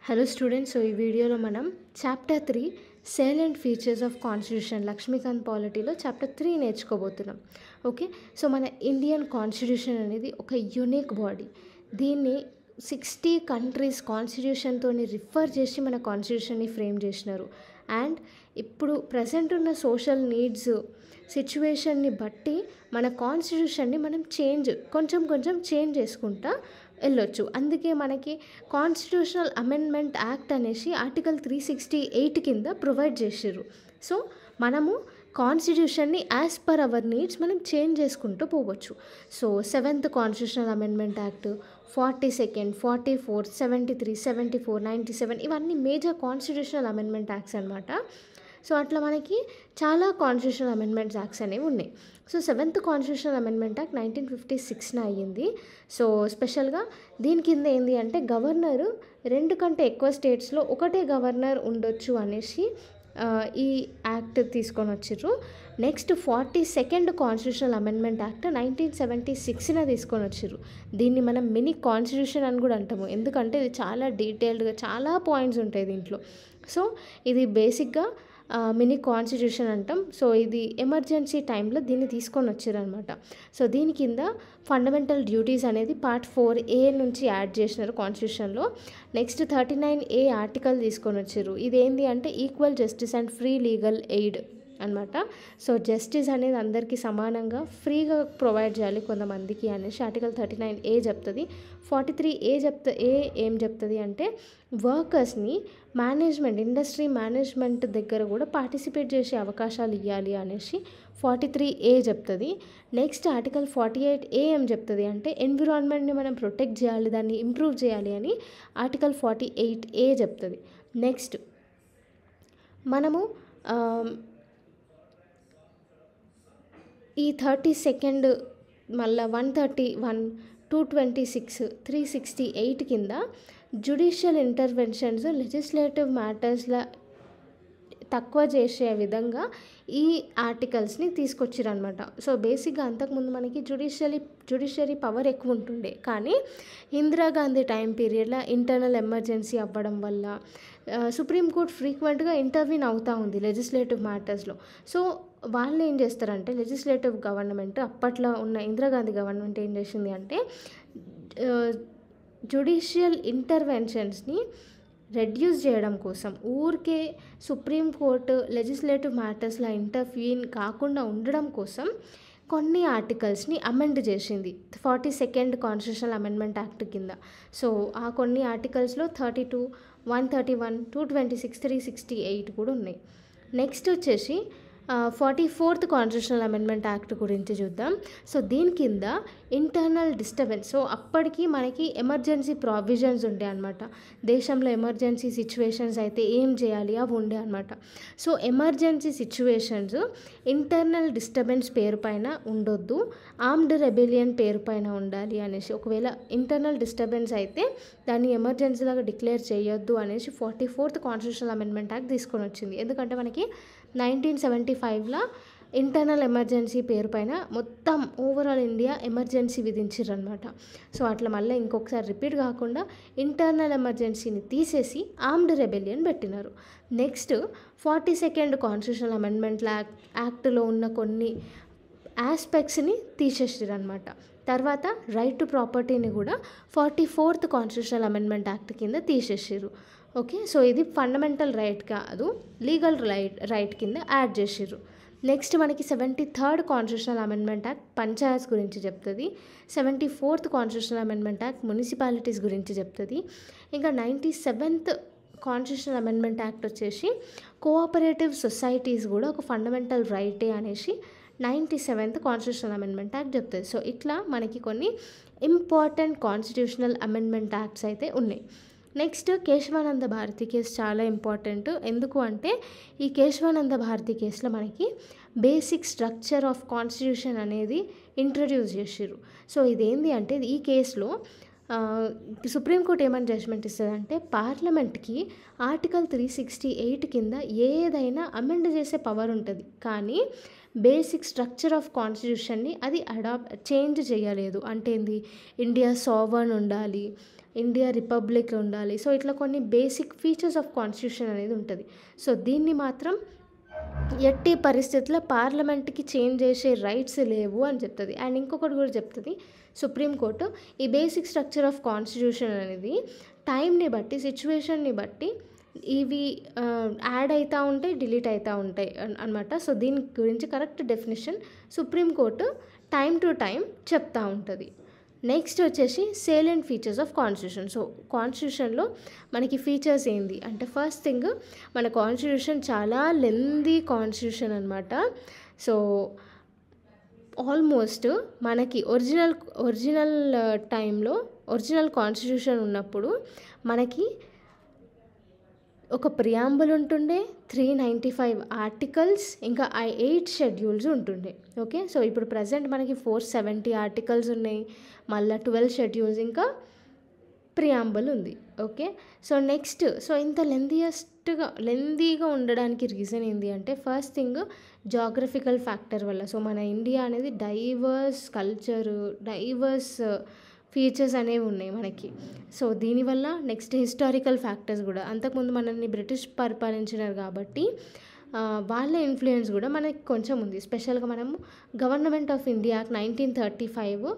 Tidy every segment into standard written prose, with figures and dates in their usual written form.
Hello students, so ఈ వీడియోలో మనం chapter 3 salient features of constitution Laxmikanth పాలిటీలో చాప్టర్ 3 నేర్చుకోబోతున్నాం. ఓకే, సో మన ఇండియన్ కాన్స్టిట్యూషన్ అనేది ఒక యూనిక్ బాడీ. దీన్ని 60 కంట్రీస్ కాన్స్టిట్యూషన్తో రిఫర్ చేసి మన కాన్స్టిట్యూషన్ని ఫ్రేమ్ చేసినారు. అండ్ ఇప్పుడు ప్రజెంట్ ఉన్న సోషల్ నీడ్స్ సిచ్యువేషన్ని బట్టి మన కాన్స్టిట్యూషన్ని మనం కొంచెం చేంజ్ చేసుకుంటా వెళ్ళొచ్చు. అందుకే మనకి కాన్స్టిట్యూషనల్ అమెండ్మెంట్ యాక్ట్ అనేసి ఆర్టికల్ 368 కింద ప్రొవైడ్ చేసిర్రు. సో మనము కాన్స్టిట్యూషన్ని యాజ్ పర్ అవర్ నీడ్స్ మనం చేంజ్ చేసుకుంటూ పోవచ్చు. So 7th constitutional amendment act, 42nd, 44, 73, 74, 97 ఇవన్నీ మేజర్ కాన్స్టిట్యూషనల్ అమెండ్మెంట్ యాక్ట్స్ అనమాట. సో అట్లా మనకి చాలా కాన్స్టిట్యూషనల్ అమెండ్మెంట్స్ యాక్ట్స్ అనేవి ఉన్నాయి. So 7th constitutional amendment act 1956 అయ్యింది. సో స్పెషల్గా దీని కింద ఏంది అంటే గవర్నరు 2 కంటే ఎక్కువ స్టేట్స్లో ఒకటే గవర్నర్ ఉండొచ్చు అనేసి ఈ యాక్ట్ తీసుకొని వచ్చిర్రు. Next 42nd constitutional amendment act 1976 తీసుకొని వచ్చిర్రు. దీన్ని మనం మినీ కాన్స్టిట్యూషన్ అని కూడా అంటాము, ఎందుకంటే ఇది చాలా డీటెయిల్డ్గా చాలా పాయింట్స్ ఉంటాయి దీంట్లో. సో ఇది బేసిక్గా మినీ కాన్స్టిట్యూషన్ అంటాం. సో ఇది ఎమర్జెన్సీ టైంలో దీన్ని తీసుకొని వచ్చారనమాట. సో దీని కింద ఫండమెంటల్ డ్యూటీస్ అనేది పార్ట్ 4A నుంచి యాడ్ చేసినారు కాన్స్టిట్యూషన్లో. నెక్స్ట్ 39A ఆర్టికల్ తీసుకొని వచ్చారు. ఇదేంటి అంటే equal justice and free legal aid అనమాట. సో జస్టిస్ అనేది అందరికీ సమానంగా ఫ్రీగా ప్రొవైడ్ చేయాలి కొంతమందికి అనేసి ఆర్టికల్ 39A చెప్తుంది. 43A ఏం చెప్తుంది అంటే వర్కర్స్ని మేనేజ్మెంట్, ఇండస్ట్రీ మేనేజ్మెంట్ దగ్గర కూడా పార్టిసిపేట్ చేసే అవకాశాలు ఇవ్వాలి అనేసి 43A చెప్తుంది. నెక్స్ట్ ఆర్టికల్ 48A ఏం చెప్తుంది అంటే ఎన్విరాన్మెంట్ని మనం ప్రొటెక్ట్ చేయాలి, దాన్ని ఇంప్రూవ్ చేయాలి అని ఆర్టికల్ 48A చెప్తుంది. నెక్స్ట్ మనము ఈ 32nd మళ్ళీ 131, 226, 368 కింద జ్యుడిషియల్ ఇంటర్వెన్షన్స్ లెజిస్లేటివ్ మ్యాటర్స్లో తక్కువ చేసే విధంగా ఈ ఆర్టికల్స్ని తీసుకొచ్చిరనమాట. సో బేసిక్గా అంతకుముందు మనకి జ్యుడిషియరీ పవర్ ఎక్కువ ఉంటుండే, కానీ ఇందిరాగాంధీ టైం పీరియడ్లో ఇంటర్నల్ ఎమర్జెన్సీ అవ్వడం వల్ల సుప్రీంకోర్టు ఫ్రీక్వెంట్గా ఇంటర్వ్యూన్ అవుతూ ఉంది లెజిస్లేటివ్ మ్యాటర్స్లో. సో వాళ్ళు ఏం చేస్తారంటే లెజిస్లేటివ్ గవర్నమెంట్, అప్పట్లో ఉన్న ఇందిరాగాంధీ గవర్నమెంట్ ఏం చేసింది అంటే జ్యుడిషియల్ ఇంటర్వెన్షన్స్ని రెడ్యూస్ చేయడం కోసం, ఊరికే సుప్రీంకోర్టు లెజిస్లేటివ్ మ్యాటర్స్లో ఇంటర్వ్యూన్ కాకుండా ఉండడం కోసం కొన్ని ఆర్టికల్స్ని అమెండ్ చేసింది 42nd కాన్స్టిట్యూషనల్ అమెండ్మెంట్ యాక్ట్ కింద. సో ఆ కొన్ని ఆర్టికల్స్లో 32, 131, 226, 368 కూడా ఉన్నాయి. నెక్స్ట్ వచ్చేసి 44th కాన్స్టిట్యూషనల్ అమెండ్మెంట్ యాక్ట్ గురించి చూద్దాం. సో దీని కింద ఇంటర్నల్ డిస్టర్బెన్స్, సో అప్పటికి మనకి ఎమర్జెన్సీ ప్రావిజన్స్ ఉండే అనమాట. దేశంలో ఎమర్జెన్సీ సిచ్యువేషన్స్ అయితే ఏం చేయాలి అవి ఉండే అనమాట. So emergency situations internal disturbance పేరు పైన ఉండొద్దు, ఆర్మ్డ్ రెబెలియన్ పేరు పైన ఉండాలి అనేసి. ఒకవేళ ఇంటర్నల్ డిస్టర్బెన్స్ అయితే దాన్ని ఎమర్జెన్సీలాగా డిక్లేర్ చేయొద్దు అనేసి 44th కాన్స్టిట్యూషనల్ అమెండ్మెంట్ యాక్ట్ తీసుకొని వచ్చింది. ఎందుకంటే మనకి 1975లో ఇంటర్నల్ ఎమర్జెన్సీ పేరు పైన మొత్తం ఓవరాల్ ఇండియా ఎమర్జెన్సీ విధించారనమాట. సో అట్లా మళ్ళీ ఇంకొకసారి రిపీట్ కాకుండా ఇంటర్నల్ ఎమర్జెన్సీని తీసేసి ఆర్మ్డ్ రెబెలియన్ పెట్టినారు. నెక్స్ట్ 42nd కాన్స్టిట్యూషనల్ అమెండ్మెంట్ యాక్ట్లో ఉన్న కొన్ని ఆస్పెక్ట్స్ని తీసేసారనమాట. తర్వాత రైట్ టు ప్రాపర్టీని కూడా 44th కాన్స్టిట్యూషనల్ అమెండ్మెంట్ యాక్ట్ కింద తీసేసారు. ఓకే, సో ఇది ఫండమెంటల్ రైట్ కాదు, లీగల్ రైట్ కింద యాడ్ చేసిర్రు. నెక్స్ట్ మనకి 73rd constitutional amendment act panchayats గురించి చెప్తుంది. 74th constitutional amendment act municipalities గురించి చెప్తుంది. ఇంకా 97th కాన్స్టిట్యూషనల్ అమెండ్మెంట్ యాక్ట్ వచ్చేసి కోఆపరేటివ్ సొసైటీస్ కూడా ఒక ఫండమెంటల్ రైటే అనేసి 97th కాన్స్టిట్యూషనల్ అమెండ్మెంట్ యాక్ట్ చెప్తుంది. సో ఇట్లా మనకి కొన్ని ఇంపార్టెంట్ కాన్స్టిట్యూషనల్ అమెండ్మెంట్ యాక్ట్స్ అయితే ఉన్నాయి. నెక్స్ట్ కేశవానంద భారతి కేసు చాలా ఇంపార్టెంట్. ఎందుకు అంటే ఈ కేశవానంద భారతి కేసులో మనకి బేసిక్ స్ట్రక్చర్ ఆఫ్ కాన్స్టిట్యూషన్ అనేది ఇంట్రడ్యూస్ చేసిర్రు. సో ఇదేంటి అంటే ఈ కేసులో సుప్రీంకోర్టు ఏమైనా జడ్జ్మెంట్ ఇస్తుందంటే పార్లమెంట్కి ఆర్టికల్ 368 కింద ఏదైనా అమెండ్ చేసే పవర్ ఉంటుంది, కానీ బేసిక్ స్ట్రక్చర్ ఆఫ్ కాన్స్టిట్యూషన్ని అది చేంజ్ చేయలేదు. అంటే ఏంది, ఇండియా సావర్న్ ఉండాలి, ఇండియా రిపబ్లిక్ ఉండాలి. సో ఇట్లా కొన్ని బేసిక్ ఫీచర్స్ ఆఫ్ కాన్స్టిట్యూషన్ అనేది ఉంటుంది. సో దీన్ని మాత్రం ఎట్టి పరిస్థితుల్లో పార్లమెంట్కి చేంజ్ చేసే రైట్స్ లేవు అని చెప్తుంది. అండ్ ఇంకొకటి కూడా చెప్తుంది సుప్రీంకోర్టు, ఈ బేసిక్ స్ట్రక్చర్ ఆఫ్ కాన్స్టిట్యూషన్ అనేది టైంని బట్టి, సిచ్యువేషన్ని బట్టి ఇవి యాడ్ అవుతూ ఉంటాయి, డిలీట్ అవుతూ ఉంటాయి అనమాట. సో దీని గురించి correct definition supreme court time to time చెప్తూ ఉంటుంది. నెక్స్ట్ వచ్చేసి salient features of constitution. So కాన్స్టిట్యూషన్లో మనకి ఫీచర్స్ ఏంది అంటే, ఫస్ట్ థింగ్ మన కాన్స్టిట్యూషన్ చాలా లెందీ కాన్స్టిట్యూషన్ అనమాట. సో ఆల్మోస్ట్ మనకి ఒరిజినల్ టైంలో ఒరిజినల్ కాన్స్టిట్యూషన్ ఉన్నప్పుడు మనకి ఒక ప్రియాంబుల్ ఉంటుండే, 395 ఆర్టికల్స్, ఇంకా 8 షెడ్యూల్స్ ఉంటుండే. ఓకే, సో ఇప్పుడు ప్రజెంట్ మనకి 470 ఆర్టికల్స్ ఉన్నాయి, మళ్ళీ 12 షెడ్యూల్స్, ఇంకా ప్రియాంబుల్ ఉంది. ఓకే, సో నెక్స్ట్, సో ఇంత లెందీగా ఉండడానికి రీజన్ ఏంటి అంటే, ఫస్ట్ థింగ్ జాగ్రఫికల్ ఫ్యాక్టర్ వల్ల. సో మన ఇండియా అనేది డైవర్స్ కల్చరు, డైవర్స్ ఫీచర్స్ అనేవి ఉన్నాయి మనకి. సో దీనివల్ల నెక్స్ట్ హిస్టారికల్ ఫ్యాక్టర్స్ కూడా, అంతకుముందు మనల్ని బ్రిటిష్ పరిపాలించినారు కాబట్టి వాళ్ళ ఇన్ఫ్లుయెన్స్ కూడా మనకి కొంచెం ఉంది. స్పెషల్గా మనము గవర్నమెంట్ ఆఫ్ ఇండియా 1935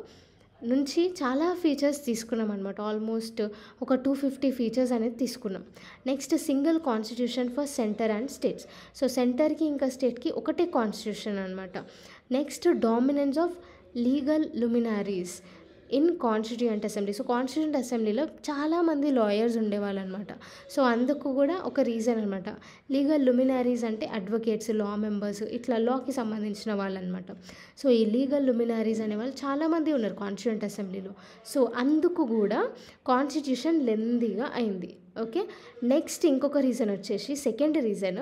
నుంచి చాలా ఫీచర్స్ తీసుకున్నాం అనమాట. ఆల్మోస్ట్ ఒక 250 ఫీచర్స్ అనేది తీసుకున్నాం. Next single constitution for centre and states. So సెంటర్కి ఇంకా స్టేట్కి ఒకటే కాన్స్టిట్యూషన్ అనమాట. Next dominance of legal luminaries in constituent assembly. So constituent అసెంబ్లీలో చాలామంది లాయర్స్ ఉండేవాళ్ళు అనమాట. సో అందుకు కూడా ఒక రీజన్ అనమాట. లీగల్ లుమినారీస్ అంటే అడ్వకేట్స్, లా మెంబర్స్, ఇట్లా లాకి సంబంధించిన వాళ్ళు అనమాట. సో ఈ లీగల్ లుమినారీస్ అనేవాళ్ళు చాలామంది ఉన్నారు కాన్స్టిట్యూయెంట్ అసెంబ్లీలో. సో అందుకు కూడా కాన్స్టిట్యూషన్ లెందీగా అయింది. ఓకే, నెక్స్ట్ ఇంకొక రీజన్ వచ్చేసి, second reason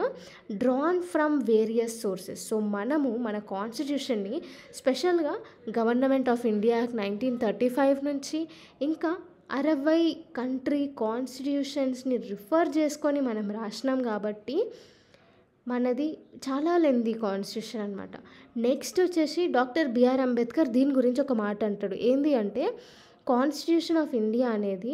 drawn from various sources. So మనము మన కాన్స్టిట్యూషన్ని స్పెషల్గా గవర్నమెంట్ ఆఫ్ ఇండియా 1935 నుంచి ఇంకా 60 కంట్రీ కాన్స్టిట్యూషన్స్ని రిఫర్ చేసుకొని మనం రాసినాం కాబట్టి మనది చాలా లెందీ కాన్స్టిట్యూషన్ అనమాట. నెక్స్ట్ వచ్చేసి డాక్టర్ బిఆర్ అంబేద్కర్ దీని గురించి ఒక మాట అంటాడు. ఏంది అంటే, కాన్స్టిట్యూషన్ ఆఫ్ ఇండియా అనేది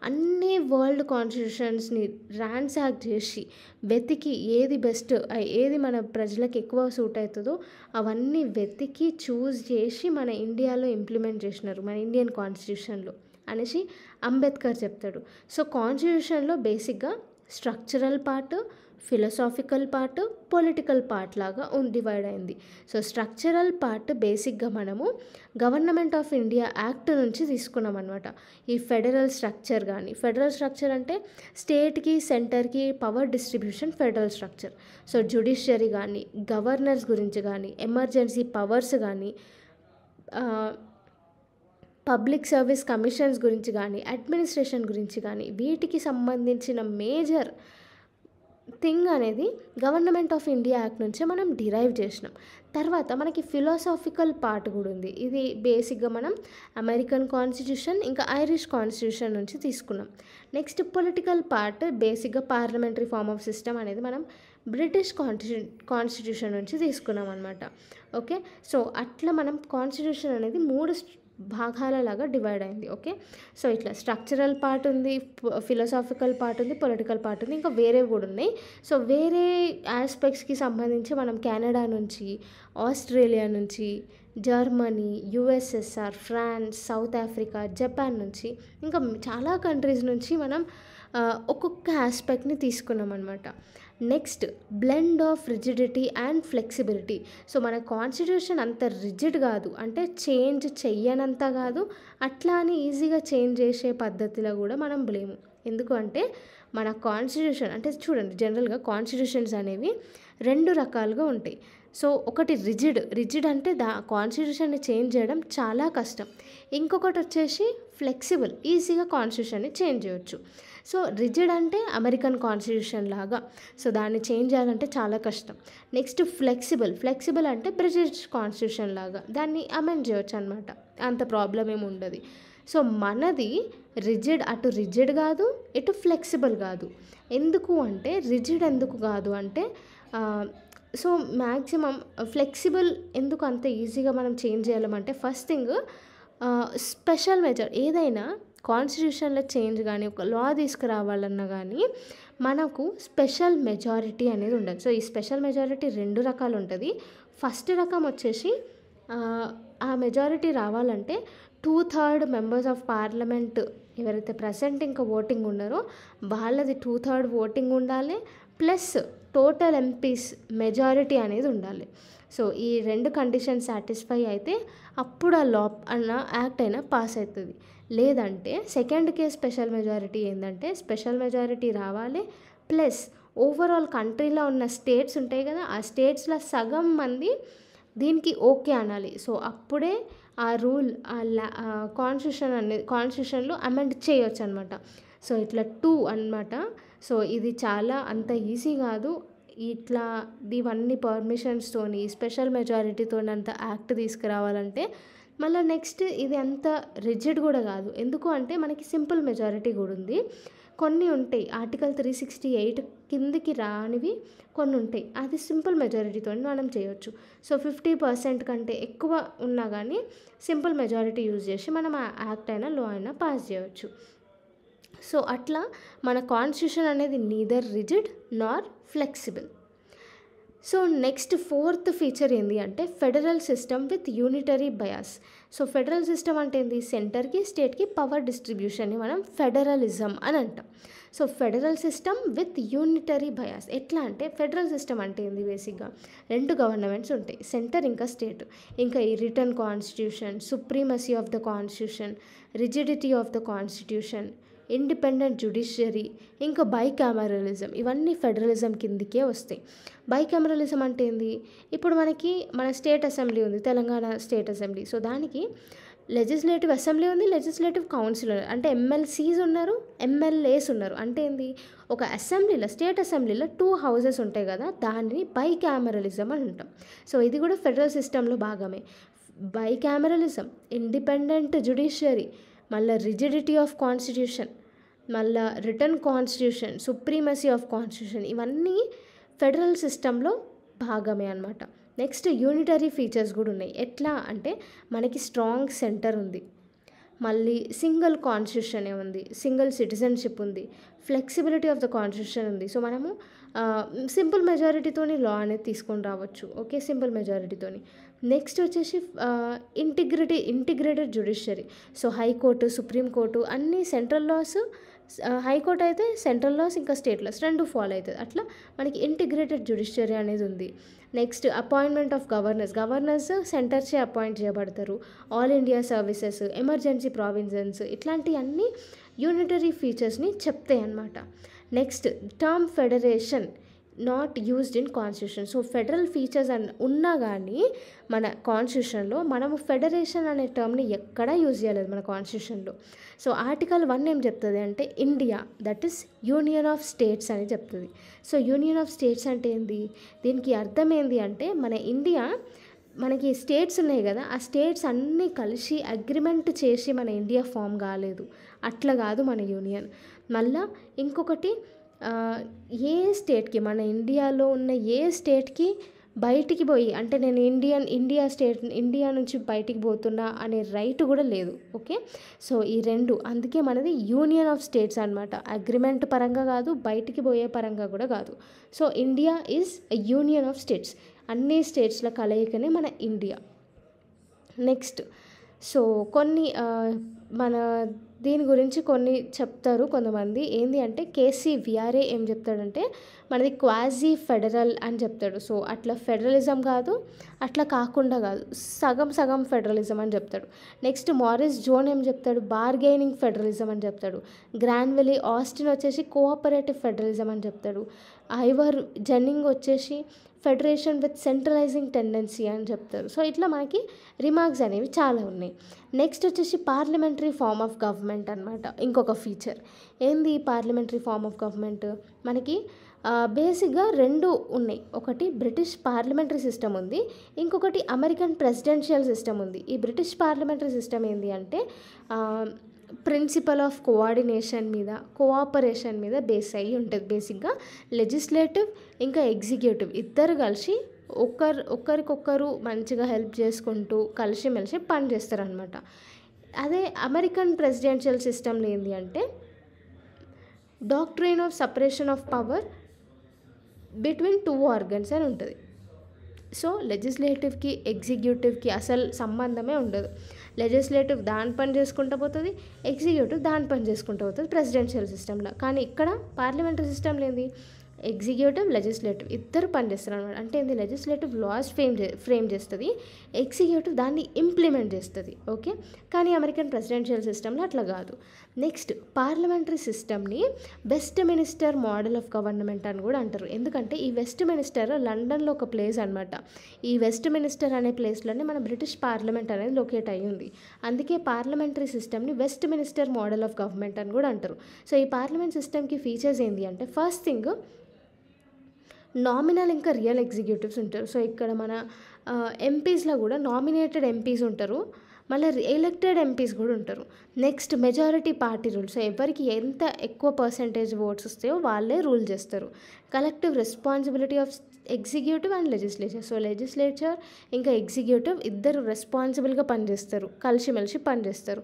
అన్ని వరల్డ్ కాన్స్టిట్యూషన్స్ని ర్యాన్సాక్ చేసి వెతికి ఏది బెస్ట్, ఏది మన ప్రజలకు ఎక్కువ సూట్ అవుతుందో అవన్నీ వెతికి చూస్ చేసి మన ఇండియాలో ఇంప్లిమెంట్ చేసినారు, మన ఇండియన్ కాన్స్టిట్యూషన్లో అనేసి అంబేద్కర్ చెప్తాడు. సో కాన్స్టిట్యూషన్లో బేసిక్గా structural part, philosophical part, political part లాగా డివైడ్ అయింది. సో స్ట్రక్చరల్ పార్ట్ బేసిక్గా మనము గవర్నమెంట్ ఆఫ్ ఇండియా యాక్ట్ నుంచి తీసుకున్నాం అనమాట. ఈ ఫెడరల్ స్ట్రక్చర్ కానీ, ఫెడరల్ స్ట్రక్చర్ అంటే స్టేట్కి సెంటర్కి power distribution federal structure. So judiciary కానీ, గవర్నర్స్ గురించి కానీ, ఎమర్జెన్సీ పవర్స్ కానీ, పబ్లిక్ సర్వీస్ కమిషన్స్ గురించి కానీ, అడ్మినిస్ట్రేషన్ గురించి కానీ, వీటికి సంబంధించిన మేజర్ థింగ్ అనేది గవర్నమెంట్ ఆఫ్ ఇండియా యాక్ట్ నుంచే మనం డిరైవ్ చేసినాం. తర్వాత మనకి ఫిలాసాఫికల్ పార్ట్ కూడా ఉంది. ఇది బేసిక్గా మనం అమెరికన్ కాన్స్టిట్యూషన్ ఇంకా ఐరిష్ కాన్స్టిట్యూషన్ నుంచి తీసుకున్నాం. నెక్స్ట్ పొలిటికల్ పార్ట్ బేసిక్గా పార్లమెంటరీ ఫార్మ్ ఆఫ్ సిస్టమ్ అనేది మనం బ్రిటిష్ కాన్స్టిట్యూషన్ నుంచి తీసుకున్నాం అనమాట. ఓకే, సో అట్లా మనం కాన్స్టిట్యూషన్ అనేది 3 భాగాలలాగా డివైడ్ అయింది. ఓకే, సో ఇట్లా స్ట్రక్చరల్ పార్ట్ ఉంది, ఫిలాసాఫికల్ పార్ట్ ఉంది, పొలిటికల్ పార్ట్ ఉంది, ఇంకా వేరే కూడా ఉన్నాయి. సో వేరే ఆస్పెక్ట్స్కి సంబంధించి మనం కెనడా నుంచి, ఆస్ట్రేలియా నుంచి, Germany, USSR, France, South Africa, Japan నుంచి ఇంకా చాలా కంట్రీస్ నుంచి మనం ఒక్కొక్క ఆస్పెక్ట్ని తీసుకున్నాం అనమాట. Next blend of rigidity and flexibility. So మన కాన్స్టిట్యూషన్ అంత రిజిడ్ కాదు, అంటే చేంజ్ చెయ్యనంత కాదు, అట్లా అని ఈజీగా చేంజ్ చేసే పద్ధతిలో కూడా మనం లేము. ఎందుకు అంటే మన కాన్స్టిట్యూషన్ అంటే చూడండి, జనరల్గా కాన్స్టిట్యూషన్స్ అనేవి 2 రకాలుగా ఉంటాయి. సో ఒకటి రిజిడ్ అంటే కాన్స్టిట్యూషన్ని చేంజ్ చేయడం చాలా కష్టం. ఇంకొకటి వచ్చేసి ఫ్లెక్సిబుల్, ఈజీగా కాన్స్టిట్యూషన్ని చేంజ్ చేయొచ్చు. సో రిజిడ్ అంటే అమెరికన్ కాన్స్టిట్యూషన్ లాగా, సో దాన్ని చేంజ్ చేయాలంటే చాలా కష్టం. నెక్స్ట్ ఫ్లెక్సిబుల్ అంటే బ్రిటిష్ కాన్స్టిట్యూషన్ లాగా, దాన్ని అమెండ్ చేయొచ్చు అనమాట, అంత ప్రాబ్లం ఏమి ఉండదు. సో మనది అటు రిజిడ్ కాదు, ఇటు ఫ్లెక్సిబుల్ కాదు. ఎందుకు అంటే రిజిడ్ ఎందుకు కాదు అంటే, సో మ్యాక్సిమం ఫ్లెక్సిబుల్ ఎందుకు అంత ఈజీగా మనం చేంజ్ చేయాలంటే, ఫస్ట్ థింగ్ స్పెషల్ మెజర్ ఏదైనా కాన్స్టిట్యూషన్లో చేంజ్ కానీ ఒక లా తీసుకురావాలన్నా కానీ మనకు స్పెషల్ మెజారిటీ అనేది ఉండదు. సో ఈ స్పెషల్ మెజారిటీ 2 రకాలు ఉంటుంది. ఫస్ట్ రకం వచ్చేసి ఆ మెజారిటీ రావాలంటే 2/3 మెంబర్స్ ఆఫ్ పార్లమెంట్ ఎవరైతే ప్రజెంట్ ఇంకా ఓటింగ్ ఉన్నారో వాళ్ళది 2/3 ఓటింగ్ ఉండాలి, ప్లస్ టోటల్ ఎంపీస్ మెజారిటీ అనేది ఉండాలి. సో ఈ 2 కండిషన్స్ సాటిస్ఫై అయితే అప్పుడు ఆ లా అన్న యాక్ట్ అయినా పాస్ అవుతుంది. లేదంటే సెకండ్ కేస్ స్పెషల్ మెజారిటీ ఏంటంటే స్పెషల్ మెజారిటీ రావాలి, ప్లస్ ఓవరాల్ కంట్రీలో ఉన్న స్టేట్స్ ఉంటాయి కదా, ఆ స్టేట్స్లో సగం మంది దీనికి ఓకే అనాలి. సో అప్పుడే ఆ రూల్ కాన్స్టిట్యూషన్లో అమెండ్ చేయొచ్చు అనమాట. సో ఇట్లా 2 అనమాట. సో ఇది చాలా అంత ఈజీ కాదు. ఇట్లా ఇవన్నీ పర్మిషన్స్తోని స్పెషల్ మెజారిటీతోని అంత యాక్ట్ తీసుకురావాలంటే మళ్ళీ నెక్స్ట్ ఇది అంత రిజిడ్ కూడా కాదు. ఎందుకు అంటే మనకి సింపుల్ మెజారిటీ కూడా ఉంది. కొన్ని ఉంటాయి ఆర్టికల్ 368 కిందికి రానివి కొన్ని ఉంటాయి, అది సింపుల్ మెజారిటీతో మనం చేయొచ్చు. సో 50% కంటే ఎక్కువ ఉన్నా కానీ సింపుల్ మెజారిటీ యూజ్ చేసి మనం ఆ యాక్ట్ అయినా లా అయినా పాస్ చేయవచ్చు. సో అట్లా మన కాన్స్టిట్యూషన్ అనేది నీదర్ రిజిడ్ నార్ flexible. So next 4th feature ఏంటి అంటే federal system with unitary bias. So federal system అంటే ఏంటి, సెంటర్కి స్టేట్కి పవర్ డిస్ట్రిబ్యూషన్ని మనం ఫెడరలిజం అని అంటాం. So federal system with unitary bias ఎట్లా అంటే ఫెడరల్ సిస్టమ్ అంటే ఏంది, బేసిక్గా 2 గవర్నమెంట్స్ ఉంటాయి, సెంటర్ ఇంకా స్టేట్. ఇంకా ఈ return constitution, supremacy of the constitution, rigidity of the constitution, independent judiciary, ఇంకా బైకామరలిజం, ఇవన్నీ ఫెడరలిజం కిందికే వస్తాయి. బైకామరలిజం అంటే ఏంది, ఇప్పుడు మనకి మన స్టేట్ అసెంబ్లీ ఉంది, తెలంగాణ స్టేట్ అసెంబ్లీ. సో దానికి లెజిస్లేటివ్ అసెంబ్లీ ఉంది, లెజిస్లేటివ్ కౌన్సిల్ ఉన్నారు, అంటే ఎమ్మెల్సీస్ ఉన్నారు, ఎమ్మెల్యేస్ ఉన్నారు. అంటే ఏంది, ఒక అసెంబ్లీలో స్టేట్ అసెంబ్లీలో 2 హౌసెస్ ఉంటాయి కదా, దాన్ని బైకామరలిజం అని అంటాం. సో ఇది కూడా ఫెడరల్ సిస్టంలో భాగమే. బైకామరలిజం, ఇండిపెండెంట్ జ్యుడిషియరీ, మళ్ళీ రిజిడిటీ ఆఫ్ కాన్స్టిట్యూషన్, మళ్ళీ return constitution, supremacy of constitution, ఇవన్నీ ఫెడరల్ సిస్టంలో భాగమే అనమాట. నెక్స్ట్ యూనిటరీ ఫీచర్స్ కూడా ఉన్నాయి. ఎట్లా అంటే మనకి స్ట్రాంగ్ సెంటర్ ఉంది, మళ్ళీ సింగిల్ కాన్స్టిట్యూషన్ ఉంది, సింగిల్ సిటిజన్షిప్ ఉంది, ఫ్లెక్సిబిలిటీ ఆఫ్ ద కాన్స్టిట్యూషన్ ఉంది. సో మనము సింపుల్ మెజారిటీతోని లా అనేది తీసుకొని రావచ్చు. ఓకే, సింపుల్ మెజారిటీతోని. నెక్స్ట్ వచ్చేసి integrated judiciary. So high court, supreme court అన్నీ సెంట్రల్ లాస్, హైకోర్టు అయితే సెంట్రల్ లాస్ ఇంకా స్టేట్ లాస్ 2 ఫాలో అవుతుంది. అట్లా మనకి ఇంటిగ్రేటెడ్ జ్యుడిషియరీ అనేది ఉంది. నెక్స్ట్ అపాయింట్మెంట్ ఆఫ్ గవర్నర్స్ సెంటర్చే అపాయింట్ చేయబడతారు. All India services, emergency provisions, ఇట్లాంటి అన్ని యూనిటరీ ఫీచర్స్ని చెప్తాయి అన్నమాట. Next term federation not used in constitution. So federal features ఉన్నా కానీ మన కాన్స్టిట్యూషన్లో మనము ఫెడరేషన్ అనే టర్మ్ని ఎక్కడా యూజ్ చేయలేదు మన కాన్స్టిట్యూషన్లో. సో ఆర్టికల్ 1 ఏం చెప్తుంది అంటే India that is union of states అని చెప్తుంది. సో యూనియన్ ఆఫ్ స్టేట్స్ అంటే ఏంది, దీనికి అర్థం ఏంది అంటే మన ఇండియా, మనకి స్టేట్స్ ఉన్నాయి కదా, ఆ స్టేట్స్ అన్నీ కలిసి అగ్రిమెంట్ చేసి మన ఇండియా ఫామ్ కాలేదు, అట్లా కాదు మన యూనియన్. మళ్ళీ ఇంకొకటి ఏ స్టేట్కి, మన ఇండియాలో ఉన్న ఏ స్టేట్కి బయటికి పోయి అంటే నేను ఇండియా నుంచి బయటికి పోతున్నా అనే రైట్ కూడా లేదు. ఓకే, సో ఈ 2 అందుకే మనది యూనియన్ ఆఫ్ స్టేట్స్ అనమాట. అగ్రిమెంట్ పరంగా కాదు, బయటికి పోయే పరంగా కూడా కాదు. So India is union of states, అన్ని స్టేట్స్ల కలయికనే మన ఇండియా. నెక్స్ట్ సో కొన్ని మన దీని గురించి కొన్ని చెప్తారు కొంతమంది. ఏంది అంటే కేసీ విఆర్ఏ ఏం చెప్తాడంటే మనది క్వాజీ ఫెడరల్ అని చెప్తాడు. సో అట్లా ఫెడరలిజం కాదు, అట్లా కాకుండా కాదు, సగం ఫెడరలిజం అని చెప్తాడు. నెక్స్ట్ మారిస్ జోన్ ఏం చెప్తాడు, బార్గెయినింగ్ ఫెడరలిజం అని చెప్తాడు. గ్రాన్వెలీ ఆస్టిన్ వచ్చేసి కోఆపరేటివ్ ఫెడరలిజం అని చెప్తాడు. ఐవర్ జెన్నింగ్ వచ్చేసి ఫెడరేషన్ విత్ సెంట్రలైజింగ్ టెండెన్సీ అని చెప్తారు. సో ఇట్లా మనకి రిమార్క్స్ అనేవి చాలా ఉన్నాయి. నెక్స్ట్ వచ్చేసి పార్లమెంటరీ ఫార్మ్ ఆఫ్ గవర్నమెంట్ అనమాట ఇంకొక ఫీచర్. ఏంది పార్లమెంటరీ ఫార్మ్ ఆఫ్ గవర్నమెంట్, మనకి బేసిక్గా 2 ఉన్నాయి. ఒకటి బ్రిటిష్ పార్లమెంటరీ సిస్టమ్ ఉంది, ఇంకొకటి అమెరికన్ ప్రెసిడెన్షియల్ సిస్టమ్ ఉంది. ఈ బ్రిటిష్ పార్లమెంటరీ సిస్టమ్ ఏంటి అంటే ప్రిన్సిపల్ ఆఫ్ కోఆర్డినేషన్ మీద, కోఆపరేషన్ మీద బేస్ అయ్యి ఉంటుంది. బేసిక్గా లెజిస్లేటివ్ ఇంకా ఎగ్జిక్యూటివ్ ఇద్దరు కలిసి ఒకరికొకరు మంచిగా హెల్ప్ చేసుకుంటూ కలిసిమెలిసి పనిచేస్తారనమాట. అదే అమెరికన్ ప్రెసిడెన్షియల్ సిస్టంలో ఏంటి అంటే doctrine of separation of power between two organs అని ఉంటుంది. సో లెజిస్లేటివ్కి ఎగ్జిక్యూటివ్కి అసలు సంబంధమే ఉండదు. లెజిస్లేటివ్ దాని పని చేసుకుంటూ పోతుంది, ఎగ్జిక్యూటివ్ దాని పని చేసుకుంటూ పోతుంది ప్రెసిడెన్షియల్ సిస్టంలో. కానీ ఇక్కడ పార్లమెంటరీ సిస్టంలో ఏంది, ఎగ్జిక్యూటివ్ లెజిస్లేటివ్ ఇద్దరు పనిచేస్తారు అనమాట. అంటే ఏంది, లెజిస్లేటివ్ లాస్ ఫ్రేమ్ చేస్తుంది, ఎగ్జిక్యూటివ్ దాన్ని ఇంప్లిమెంట్ చేస్తుంది. ఓకే, కానీ అమెరికన్ ప్రెసిడెన్షియల్ సిస్టంలో అట్లా కాదు. నెక్స్ట్ పార్లమెంటరీ సిస్టమ్ని west minister model of government అని కూడా అంటారు. ఎందుకంటే ఈ వెస్ట్ మినిస్టర్ లండన్లో ఒక ప్లేస్ అనమాట. ఈ వెస్ట్ మినిస్టర్ అనే ప్లేస్లోనే మన బ్రిటిష్ పార్లమెంట్ అనేది లొకేట్ అయ్యి ఉంది. అందుకే పార్లమెంటరీ సిస్టమ్ని west minister model of government అని కూడా అంటారు. సో ఈ పార్లమెంట్ సిస్టమ్కి ఫీచర్స్ ఏంటి అంటే, ఫస్ట్ థింగ్ నామినల్ ఇంకా రియల్ ఎగ్జిక్యూటివ్స్ ఉంటారు. సో ఇక్కడ మన ఎంపీస్లో కూడా నామినేటెడ్ ఎంపీస్ ఉంటారు, మళ్ళీ ఎలక్టెడ్ ఎంపీస్ కూడా ఉంటారు. Next majority party rule. So ఎవరికి ఎంత ఎక్కువ పర్సెంటేజ్ ఓట్స్ వస్తాయో వాళ్ళే రూల్ చేస్తారు. Collective responsibility of executive and legislature. So legislature ఇంకా ఎగ్జిక్యూటివ్ ఇద్దరు రెస్పాన్సిబుల్గా పనిచేస్తారు, కలిసిమెలిసి పనిచేస్తారు.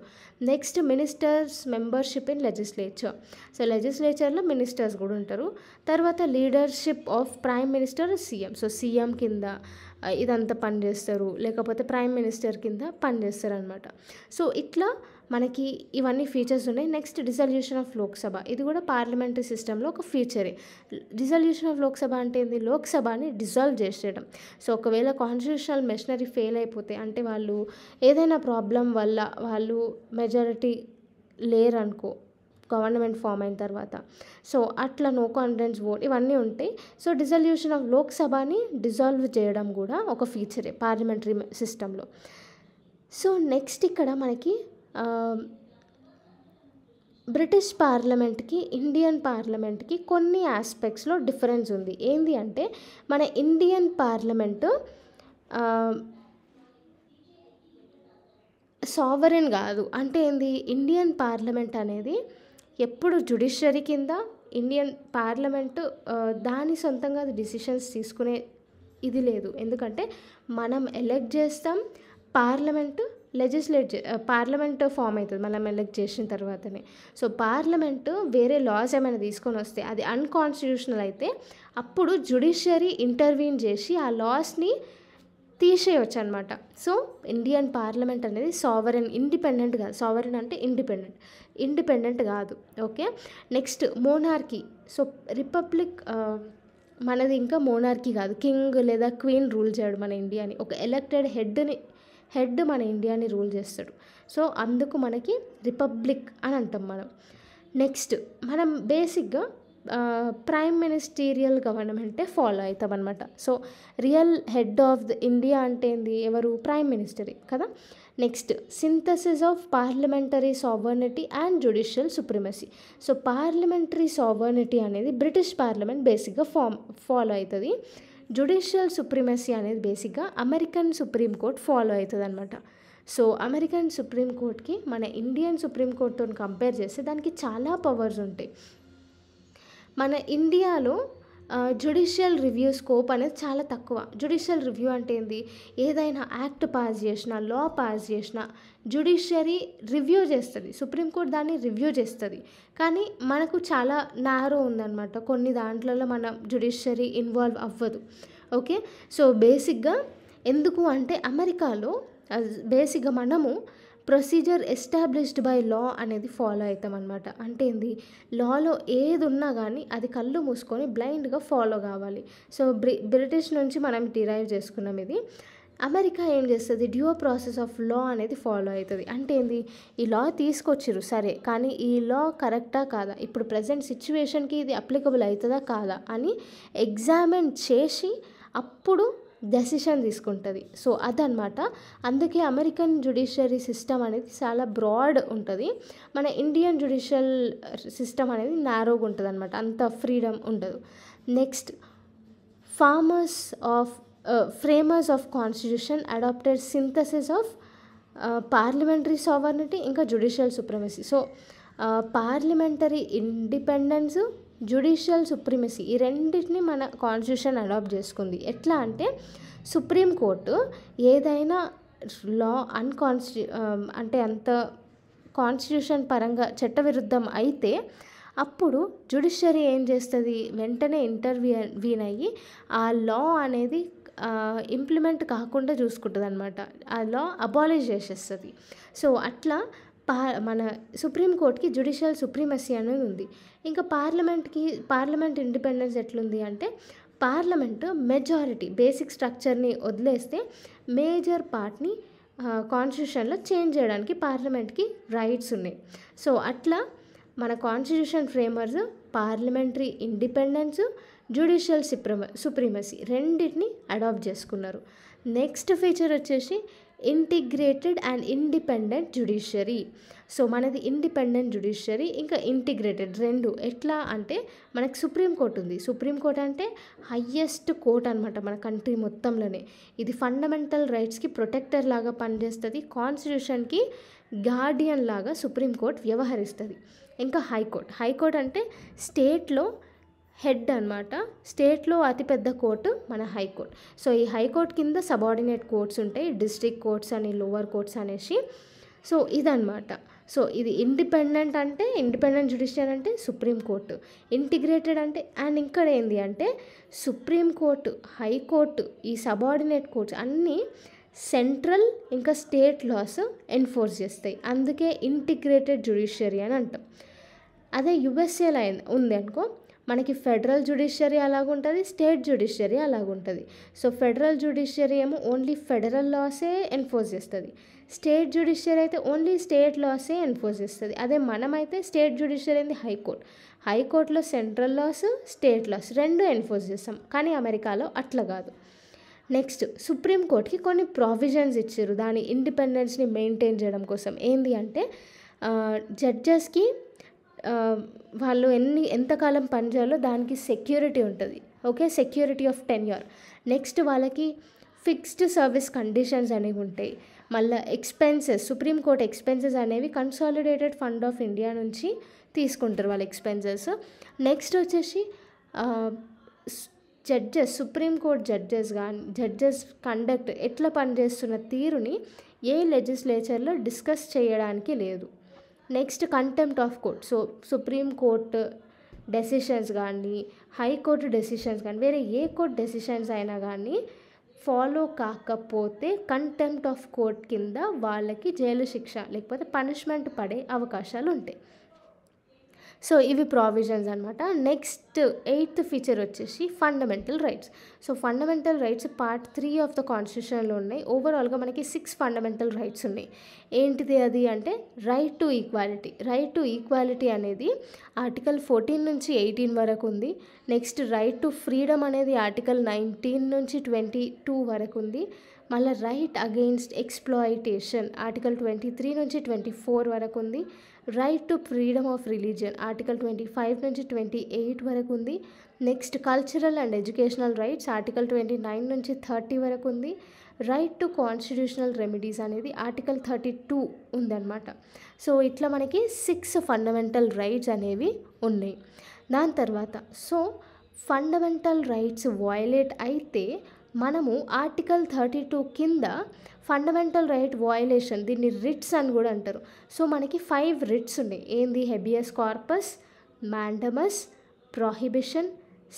Next ministers membership in legislature. So లెజిస్లేచర్లో మినిస్టర్స్ కూడా ఉంటారు. తర్వాత leadership of prime minister CM. So CM కింద ఇదంతా పనిచేస్తారు, లేకపోతే ప్రైమ్ మినిస్టర్ కింద పనిచేస్తారు అనమాట. సో ఇట్లా మనకి ఇవన్నీ ఫీచర్స్ ఉన్నాయి. Next dissolution of Lok Sabha. ఇది కూడా పార్లమెంటరీ సిస్టంలో ఒక ఫీచరే. డిజల్యూషన్ ఆఫ్ లోక్సభ అంటే ఏంది, లోక్సభని డిజాల్వ్ చేసేయడం. సో ఒకవేళ కాన్స్టిట్యూషనల్ మెషినరీ ఫెయిల్ అయిపోతే, అంటే వాళ్ళు ఏదైనా ప్రాబ్లం వల్ల వాళ్ళు మెజారిటీ లేరనుకో గవర్నమెంట్ ఫామ్ అయిన తర్వాత, సో అట్లా నో కాన్ఫిడెన్స్ ఓట్ ఇవన్నీ ఉంటాయి. సో డిజల్యూషన్ ఆఫ్ లోక్సభని డిజాల్వ్ చేయడం కూడా ఒక ఫీచరే పార్లమెంటరీ సిస్టంలో. సో నెక్స్ట్ ఇక్కడ మనకి బ్రిటిష్ పార్లమెంట్కి ఇండియన్ పార్లమెంట్కి కొన్ని ఆస్పెక్ట్స్లో డిఫరెన్స్ ఉంది. ఏంటి అంటే మన ఇండియన్ పార్లమెంటు సావరెన్ కాదు. అంటే ఏంది, ఇండియన్ పార్లమెంట్ అనేది ఎప్పుడు జుడిషియరీ కింద, ఇండియన్ పార్లమెంటు దాని సొంతంగా డిసిషన్స్ తీసుకునే ఇది లేదు. ఎందుకంటే మనం ఎలెక్ట్ చేస్తాం, పార్లమెంట్ ఫామ్ అవుతుంది మనం ఎలెక్ట్ చేసిన తర్వాతనే. సో పార్లమెంటు వేరే లాస్ ఏమైనా తీసుకొని వస్తే అది అన్కాన్స్టిట్యూషనల్ అయితే అప్పుడు జుడిషియరీ ఇంటర్వ్యూన్ చేసి ఆ లాస్ని తీసేయవచ్చు అనమాట. సో ఇండియన్ పార్లమెంట్ అనేది సావరెన్, ఇండిపెండెంట్ కాదు. సావరెన్ అంటే ఇండిపెండెంట్ కాదు. Okay, next monarchy. So republic మనది ఇంకా మోనార్కీ కాదు, కింగ్ లేదా క్వీన్ రూల్ చేయడు మన ఇండియాని. ఒక ఎలక్టెడ్ హెడ్ మన ఇండియాని రూల్ చేస్తాడు. సో అందుకు మనకి రిపబ్లిక్ అని అంటాం మనం. నెక్స్ట్ మనం బేసిక్గా ప్రైమ్ మినిస్టీరియల్ గవర్నమెంటే ఫాలో అవుతాం అనమాట. So real head of the India అంటే ఏంది, ఎవరు, ప్రైమ్ మినిస్టరే కదా. Next synthesis of parliamentary sovereignty and judicial supremacy. So parliamentary sovereignty అనేది బ్రిటిష్ పార్లమెంట్ బేసిక్గా ఫాలో అవుతుంది. జ్యుడిషియల్ సుప్రిమసీ అనేది బేసిక్గా అమెరికన్ సుప్రీంకోర్టు ఫాలో అవుతుంది అనమాట. సో అమెరికన్ సుప్రీంకోర్టుకి మన ఇండియన్ సుప్రీంకోర్టుతో కంపేర్ చేస్తే దానికి చాలా పవర్స్ ఉంటాయి. మన ఇండియాలో జ్యుడిషియల్ రివ్యూ స్కోప్ అనేది చాలా తక్కువ. జ్యుడిషియల్ రివ్యూ అంటే ఏంది, ఏదైనా యాక్ట్ పాస్ చేసినా, లా పాస్ చేసినా జ్యుడిషియరీ రివ్యూ చేస్తుంది, సుప్రీంకోర్టు దాన్ని రివ్యూ చేస్తుంది. కానీ మనకు చాలా నారో ఉందన్నమాట, కొన్ని దాంట్లలో మన జ్యుడిషియరీ ఇన్వాల్వ్ అవ్వదు. ఓకే, సో బేసిక్గా ఎందుకు అంటే అమెరికాలో బేసిక్గా మనము ప్రొసీజర్ ఎస్టాబ్లిష్డ్ బై లా అనేది ఫాలో అవుతాం అనమాట. అంటే ఏంది, లాలో ఏది ఉన్నా కానీ అది కళ్ళు మూసుకొని బ్లైండ్గా ఫాలో కావాలి. సో బ్రిటిష్ నుంచి మనం డిరైవ్ చేసుకున్నాం ఇది. అమెరికా ఏం చేస్తుంది, డ్యూ ప్రాసెస్ ఆఫ్ లా అనేది ఫాలో అవుతుంది. అంటే ఏంది, ఈ లా తీసుకొచ్చిరు సరే, కానీ ఈ లా కరెక్టా కాదా, ఇప్పుడు ప్రజెంట్ సిచ్యువేషన్కి ఇది అప్లికబుల్ అవుతుందా కాదా అని ఎగ్జామిన్ చేసి అప్పుడు డెసిషన్ తీసుకుంటుంది. సో అదనమాట. అందుకే అమెరికన్ జ్యుడిషియరీ సిస్టమ్ అనేది చాలా బ్రాడ్ ఉంటుంది, మన ఇండియన్ జ్యుడిషియల్ సిస్టమ్ అనేది నారోగా ఉంటుంది అనమాట, అంత ఫ్రీడమ్ ఉండదు. Next framers of constitution adopted synthesis of parliamentary sovereignty ఇంకా judicial supremacy. So parliamentary independence, judicial supremacy ఈ రెండింటిని మన కాన్స్టిట్యూషన్ అడాప్ట్ చేసుకుంది. ఎట్లా అంటే సుప్రీంకోర్టు ఏదైనా లా అంటే అంత కాన్స్టిట్యూషన్ పరంగా చట్టవిరుద్ధం అయితే అప్పుడు జ్యుడిషియరీ ఏం చేస్తుంది, వెంటనే ఇంటర్వ్యూన్ అయ్యి ఆ లా అనేది ఇంప్లిమెంట్ కాకుండా చూసుకుంటుంది అనమాట. ఆ లా అబాలిష్ చేసేస్తుంది. సో అట్లా మన సుప్రీంకోర్టుకి జ్యుడిషియల్ సుప్రీమసీ అనేది ఉంది. ఇంకా పార్లమెంట్ ఇండిపెండెన్స్ ఎట్లుంది అంటే, పార్లమెంట్ మెజారిటీ బేసిక్ స్ట్రక్చర్ని వదిలేస్తే మేజర్ పార్ట్ని కాన్స్టిట్యూషన్లో చేంజ్ చేయడానికి పార్లమెంట్కి రైట్స్ ఉన్నాయి. సో అట్లా మన constitution framers parliamentary independence, judicial supremacy రెండింటిని అడాప్ట్ చేసుకున్నారు. నెక్స్ట్ ఫీచర్ వచ్చేసి integrated and independent judiciary. So మనది ఇండిపెండెంట్ జ్యుడిషియరీ ఇంకా ఇంటిగ్రేటెడ్ రెండు. ఎట్లా అంటే మనకు సుప్రీంకోర్టు ఉంది. సుప్రీంకోర్టు అంటే హయ్యెస్ట్ కోర్ట్ అనమాట మన కంట్రీ మొత్తంలోనే. ఇది ఫండమెంటల్ రైట్స్కి ప్రొటెక్టర్ లాగా పనిచేస్తుంది. కాన్స్టిట్యూషన్కి గార్డియన్ లాగా సుప్రీంకోర్టు వ్యవహరిస్తుంది. ఇంకా హైకోర్ట్ అంటే స్టేట్లో హెడ్ అనమాట. స్టేట్లో అతిపెద్ద కోర్టు మన హైకోర్టు. సో ఈ హైకోర్టు కింద సబార్డినేట్ కోర్ట్స్ ఉంటాయి, డిస్ట్రిక్ట్ కోర్ట్స్ అని, లోవర్ కోర్ట్స్ అనేసి. సో ఇదనమాట. సో ఇది ఇండిపెండెంట్ జ్యుడిషియరీ అంటే సుప్రీంకోర్టు, ఇంటిగ్రేటెడ్ అంటే అండ్ ఇక్కడ ఏంది అంటే సుప్రీంకోర్టు, హైకోర్టు, ఈ సబార్డినేట్ కోర్ట్స్ అన్నీ సెంట్రల్ ఇంకా స్టేట్ లాస్ ఎన్ఫోర్స్ చేస్తాయి. అందుకే ఇంటిగ్రేటెడ్ జ్యుడిషియరీ అని అంటాం. అదే యుఎస్ఏలో ఉంది అనుకో, మనకి ఫెడరల్ జ్యుడిషియరీ అలాగుంటుంది, స్టేట్ జ్యుడిషియరీ అలాగుంటుంది. సో ఫెడరల్ జ్యుడిషియరీ ఏమో ఓన్లీ ఫెడరల్ లాసే ఎన్ఫోర్స్ చేస్తుంది. స్టేట్ జ్యుడిషియరీ అయితే ఓన్లీ స్టేట్ లాసే ఎన్ఫోర్స్ చేస్తుంది. అదే మనమైతే స్టేట్ జ్యుడిషియరీ ఏంది హైకోర్టులో సెంట్రల్ లాస్, స్టేట్ లాస్ రెండు ఎన్ఫోర్స్ చేస్తాం. కానీ అమెరికాలో అట్లా కాదు. నెక్స్ట్ సుప్రీంకోర్టుకి కొన్ని ప్రావిజన్స్ ఇచ్చారు దాని ఇండిపెండెన్స్ని మెయింటైన్ చేయడం కోసం. ఏంది అంటే జడ్జెస్కి వాళ్ళు ఎంతకాలం పనిచేయాలో దానికి సెక్యూరిటీ ఉంటుంది. Okay, security of tenure. Next వాళ్ళకి ఫిక్స్డ్ సర్వీస్ కండిషన్స్ అనేవి ఉంటాయి. మళ్ళీ సుప్రీంకోర్టు ఎక్స్పెన్సెస్ అనేవి కన్సాలిడేటెడ్ ఫండ్ ఆఫ్ ఇండియా నుంచి తీసుకుంటారు వాళ్ళ ఎక్స్పెన్సెస్. నెక్స్ట్ వచ్చేసి సుప్రీంకోర్టు జడ్జెస్ కండక్ట్ ఎట్లా పనిచేస్తున్న తీరుని ఏ లెజిస్లేచర్లో డిస్కస్ చేయడానికి లేదు. Next contempt of court. So supreme court decisions కానీ, హైకోర్టు డెసిషన్స్ కానీ, వేరే ఏ కోర్ట్ డెసిషన్స్ అయినా కానీ ఫాలో కాకపోతే కంటెంప్ట్ ఆఫ్ కోర్ట్ కింద వాళ్ళకి జైలు శిక్ష లేకపోతే పనిష్మెంట్ పడే అవకాశాలు ఉంటాయి. సో ఇవి ప్రావిజన్స్ అనమాట. నెక్స్ట్ 8th ఫీచర్ వచ్చేసి fundamental rights. So fundamental rights part 3 of the కాన్స్టిట్యూషన్లో ఉన్నాయి. ఓవరాల్గా మనకి 6 ఫండమెంటల్ రైట్స్ ఉన్నాయి. ఏంటిది అది అంటే రైట్ టు ఈక్వాలిటీ అనేది ఆర్టికల్ 14 నుంచి 18 వరకు ఉంది. నెక్స్ట్ రైట్ టు ఫ్రీడమ్ అనేది ఆర్టికల్ 19 నుంచి 22 వరకు ఉంది. మళ్ళీ రైట్ అగెయిన్స్ట్ ఎక్స్ప్లాయిటేషన్ ఆర్టికల్ 23 నుంచి 24 వరకు ఉంది. Right to freedom of religion article 25 నుంచి 28 వరకు ఉంది. Next cultural and educational rights article 29 నుంచి 30 వరకు ఉంది. రైట్ టు కాన్స్టిట్యూషనల్ రెమెడీస్ అనేది ఆర్టికల్ 32 ఉందన్నమాట. సో ఇట్లా మనకి 6 ఫండమెంటల్ రైట్స్ అనేవి ఉన్నాయి. దాని తర్వాత ఫండమెంటల్ రైట్స్ వయలేట్ అయితే మనము ఆర్టికల్ 32 కింద ఫండమెంటల్ రైట్ వయలేషన్, దీన్ని రిట్స్ అని కూడా అంటారు. సో మనకి 5 రిట్స్ ఉన్నాయి. ఏంది? హెబియస్ కార్పస్, మ్యాండమస్, ప్రొహిబిషన్,